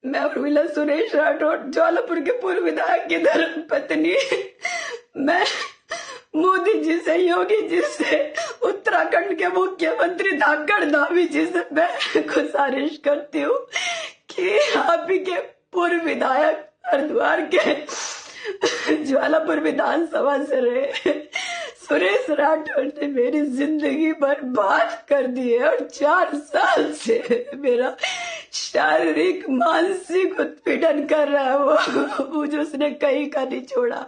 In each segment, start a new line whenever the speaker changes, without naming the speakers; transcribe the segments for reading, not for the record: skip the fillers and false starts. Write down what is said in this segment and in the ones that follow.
मैं उर्मिला सुरेश राठौड़, ज्वालापुर के पूर्व विधायक की धर्म पत्नी। मैं मोदी जी से, योगी जी से, उत्तराखंड के मुख्यमंत्री धाकड़ धामी जी से मैं गुजारिश करती हूँ कि आप ही के पूर्व विधायक हरिद्वार के ज्वालापुर विधानसभा से रहे सुरेश राठौर ने मेरी जिंदगी बर्बाद कर दी है और 4 साल से मेरा शारीरिक मानसिक उत्पीड़न कर रहा है वो मुझे उसने कहीं का नहीं छोड़ा।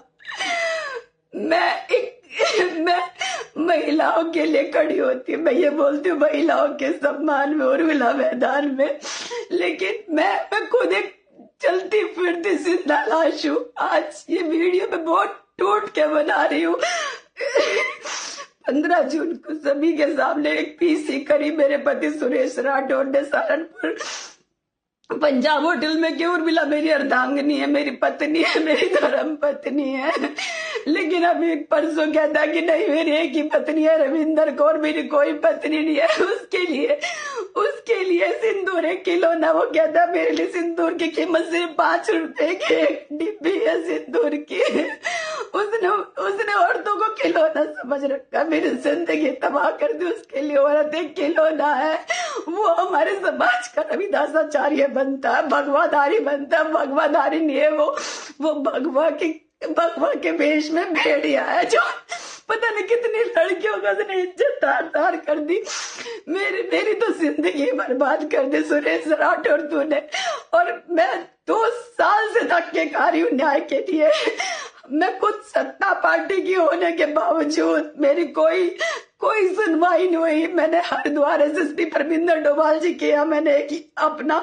मैं महिलाओं के लिए खड़ी होती हूँ, मैं ये बोलती हूँ महिलाओं के सम्मान में उर्मिला मैदान में, लेकिन मैं खुद एक चलती फिरती जिंदा लाश हूँ। आज ये वीडियो मैं बहुत टूट के बना रही हूँ। 15 जून को सभी के सामने एक पीसी करी मेरे पति सुरेश राठौर ने सहारनपुर पंजाब होटल में कि उर्मिला मेरी अर्धांगिनी है, मेरी पत्नी है, मेरी धर्म पत्नी है, लेकिन अभी परसों कहता कि नहीं मेरी एक ही पत्नी है रविंदर कौर, मेरी कोई पत्नी नहीं है। उसके लिए सिंदूर 1 किलो ना, वो कहता मेरे लिए सिंदूर की कीमत सिर्फ 5 रुपए की एक डिब्बी है सिंदूर की। उसने औरतों को खिलौना समझ रखा, मेरी जिंदगी तबाह कर दी। उसके लिए औरत एक खिलौना है। वो हमारे समाज का रविदासाचार्य बनता है, भगवाधारी बनता है, भगवाधारी नहीं है वो भगवा के वेश में भेड़िया है जो पता नहीं कितनी लड़कियों का उसने इज्जत तार कर दी। मेरी तो जिंदगी बर्बाद कर दी सुरेश राठौर तूने। और मैं 2 साल से धक्के खा रही हूँ न्याय के लिए। मैं खुद सत्ता पार्टी की होने के बावजूद मेरी कोई सुनवाई नहीं हुई। मैंने हरिद्वार एसएसपी परमिंदर डोभाल जी के यहाँ मैंने अपना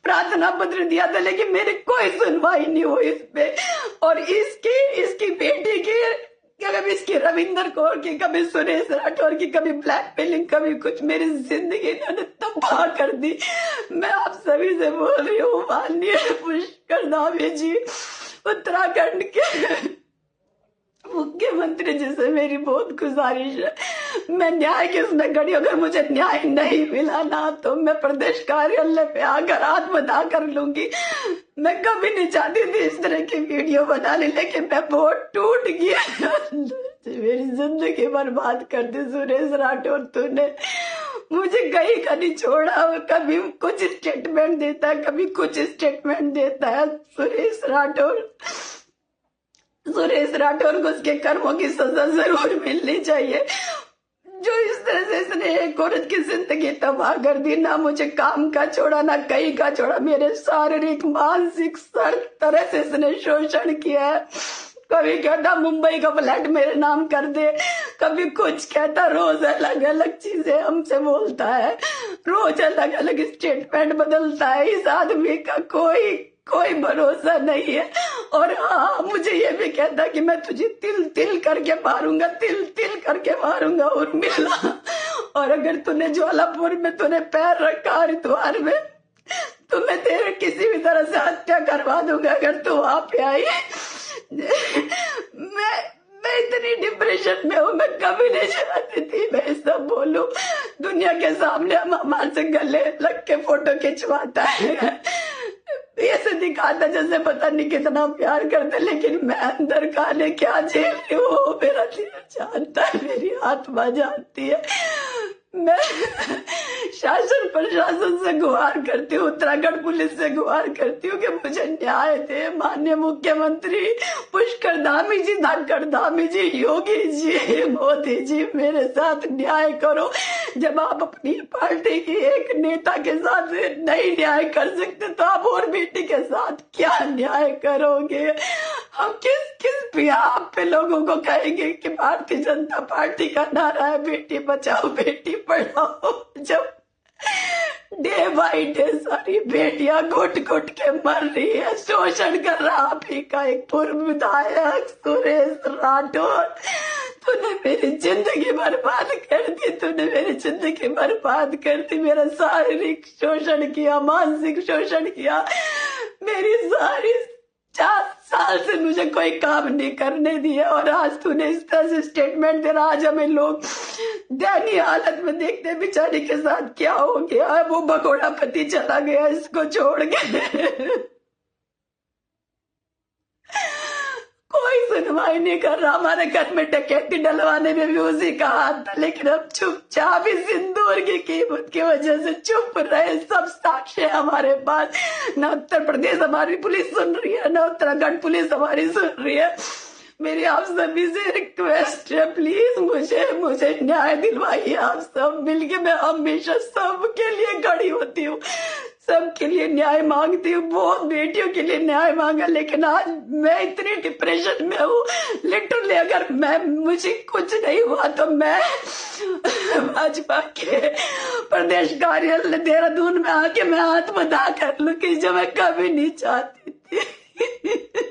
प्रार्थना पत्र दिया था, लेकिन मेरी कोई सुनवाई नहीं हुई इस पे। और इसकी बेटी की, कभी इसकी रविंदर कौर की, कभी सुरेश राठौर की, कभी ब्लैकमेलिंग, कभी कुछ, मेरी जिंदगी इन्होंने तबाह कर दी। मैं आप सभी से बोल रही हूँ, माननीय पुष्कर धामी जी, उत्तराखंड के मुख्यमंत्री जी से मेरी बहुत गुजारिश है, मैं न्याय के उसमें खड़ी। अगर मुझे न्याय नहीं मिला ना तो मैं प्रदेश कार्यालय पे आकर आत्मदाह कर लूंगी। मैं कभी नहीं चाहती थी इस तरह की वीडियो बनाने, लेकिन मैं बहुत टूट गया। मेरी जिंदगी बर्बाद कर दी सुरेश राठौर तूने। मुझे कहीं का नहीं छोड़ा, कभी कुछ स्टेटमेंट देता है, कभी कुछ स्टेटमेंट देता है। सुरेश राठौर को उसके कर्मों की सजा जरूर मिलनी चाहिए। जो इस तरह से इसने एक औरत की जिंदगी तबाह कर दी, ना मुझे काम का छोड़ा, ना कहीं का छोड़ा, मेरे शारीरिक मानसिक हर तरह से इसने शोषण किया है। कभी कहता मुंबई का फ्लैट मेरे नाम कर दे, कभी कुछ कहता, रोज अलग अलग चीजें हमसे बोलता है, रोज अलग अलग स्टेटमेंट बदलता है। इस आदमी का कोई भरोसा नहीं है। और हाँ, मुझे ये भी कहता कि मैं तुझे तिल तिल करके मारूंगा उर्मिला। और अगर तूने ज्वालापुर में तूने पैर रखा, हरिद्वार में, तो मैं तेरे किसी भी तरह से हत्या करवा दूंगा अगर तू वहां पे आई। मैं इतनी डिप्रेशन में हूँ, मैं कभी नहीं चाहती थी मैं सब बोलूं दुनिया के सामने। हम हमारे से गले लग के फोटो खिंचवाता है, ऐसे दिखाता जैसे पता नहीं कितना प्यार करते, लेकिन मैं अंदर खाने क्या झेल रही हूँ मेरा दिल जानता है, मेरी आत्मा जानती है। मैं शासन प्रशासन से गुहार करती हूँ, उत्तराखंड पुलिस से गुहार करती हूँ कि मुझे न्याय दे। माननीय मुख्यमंत्री पुष्कर धामी जी, धाकड़ धामी जी, योगी जी, मोदी जी, मेरे साथ न्याय करो। जब आप अपनी पार्टी की एक नेता के साथ नहीं न्याय कर सकते तो आप और बेटी के साथ क्या न्याय करोगे? हम किस बिहाफ पे लोगों को कहेंगे कि भारतीय जनता पार्टी का नारा है बेटी बचाओ बेटी पढ़ाओ, जब डे बाई डे सारी बेटियां घुट के मर रही है, शोषण कर रहा आप ही का एक पूर्व विधायक सुरेश राठौर। तूने मेरी जिंदगी बर्बाद कर दी, तूने मेरी जिंदगी बर्बाद कर दी। मेरा शारीरिक शोषण किया, मानसिक शोषण किया। मेरी सारी 4 साल से मुझे कोई काम नहीं करने दिया और आज तूने इस तरह से स्टेटमेंट दे रहा। आज हमें लोग दयनीय हालत में देखते हैं बेचारे के साथ क्या हो गया। वो भगोड़ा पति चला गया इसको छोड़ के। कोई सुनवाई नहीं कर रहा। हमारे घर में डकैती डलवाने में भी उसी का हाथ था, लेकिन अब चुपचाप इस सिंदूर की कीमत की वजह से चुप रहे। सब साक्ष्य हमारे पास। न उत्तर प्रदेश हमारी पुलिस सुन रही है, न उत्तराखंड पुलिस हमारी सुन रही है। मेरी आप सभी से रिक्वेस्ट है, प्लीज मुझे न्याय दिलवाइए। आप सब मिलके, मैं हमेशा सबके लिए खड़ी होती हूँ, सबके लिए न्याय मांगती हूँ। बहुत बेटियों के लिए न्याय मांगा, लेकिन आज मैं इतनी डिप्रेशन में हूँ। लिटरली अगर मुझे कुछ नहीं हुआ तो मैं भाजपा के प्रदेश कार्यालय देहरादून में आके मैं आत्मदाह कर लूं, कि जो मैं कभी नहीं चाहती थी।